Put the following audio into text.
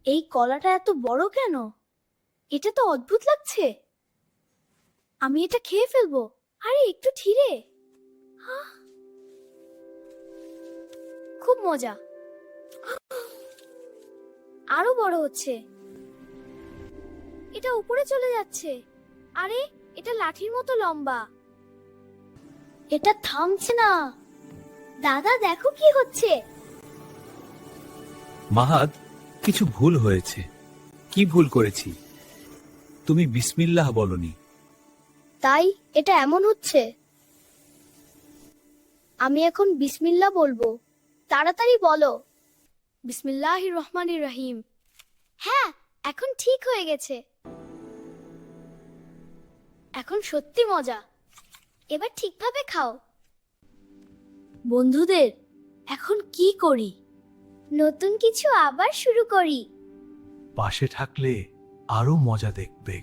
এই কলাটা এত বড় কেন? এটা তো অদ্ভুত লাগছে। আমি এটা খেয়ে ফেলবো। আরে একটু ধীরে। আহ! খুব মজা। আরো বড় হচ্ছে। এটা উপরে চলে যাচ্ছে। আরে এটা লাঠির মতো লম্বা। এটা থামছে না। দাদা দেখো কি হচ্ছে। মাহাদ, কিছু ভুল হয়েছে। কি ভুল করেছি? তুমি বিসমিল্লাহ বলনি। তাই এটা এমন হচ্ছে। আমি এখন বিসমিল্লাহ বলবো। তাড়াতাড়ি বলো। বিসমিল্লাহির রহমানির রহিম। হ্যাঁ, এখন ঠিক হয়ে গেছে। এখন সত্যি মজা। এবার ঠিকভাবে খাও। বন্ধুদের, এখন কি করি? নতুন কিছু আবার শুরু করি। পাশে থাকলে আরো মজা দেখবে।